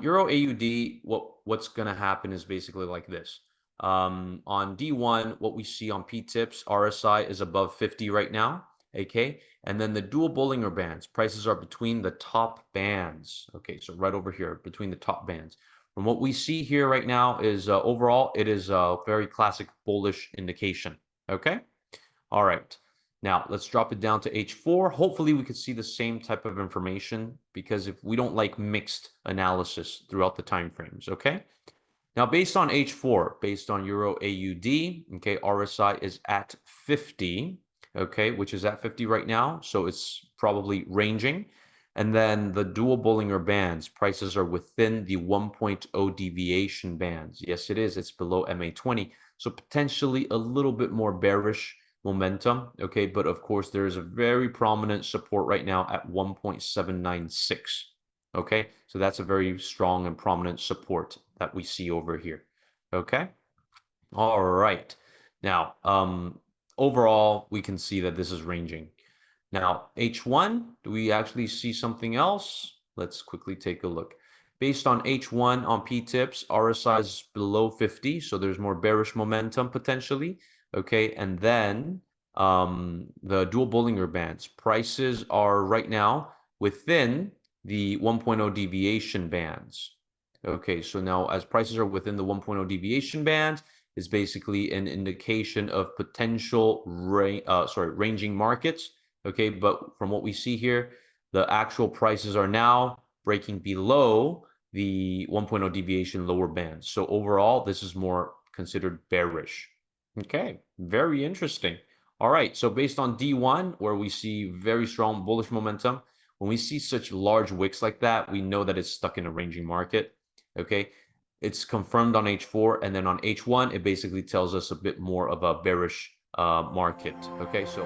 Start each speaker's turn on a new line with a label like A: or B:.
A: Euro AUD, what's going to happen is basically like this. On D1, what we see on PTips, RSI is above 50 right now. Okay, and then the dual Bollinger bands, prices are between the top bands. Okay, so right over here, between the top bands. From what we see here right now is overall, it is a very classic bullish indication. Okay, all right. Now let's drop it down to H4. Hopefully we could see the same type of information because if we don't like mixed analysis throughout the time frames, okay? Now based on H4, based on Euro AUD, okay, RSI is at 50, okay, which is at 50 right now, so it's probably ranging. And then the dual Bollinger bands, prices are within the 1.0 deviation bands. Yes, it is. It's below MA20. So potentially a little bit more bearish momentum. Okay, but of course, there is a very prominent support right now at 1.796. Okay, so that's a very strong and prominent support that we see over here. Okay, all right. Now, overall, we can see that this is ranging. Now, H1, do we actually see something else? Let's quickly take a look. Based on H1 on PTips, RSI is below 50, so there's more bearish momentum potentially. Okay, and then the dual Bollinger bands, prices are right now within the 1.0 deviation bands. Okay, so now as prices are within the 1.0 deviation band, is basically an indication of potential ranging markets. Okay, but from what we see here, the actual prices are now breaking below the 1.0 deviation lower band. So overall, this is more considered bearish. Okay, very interesting. All right, so based on D1, where we see very strong bullish momentum, when we see such large wicks like that, we know that it's stuck in a ranging market. Okay, it's confirmed on H4, and then on H1, it basically tells us a bit more of a bearish market. Okay, so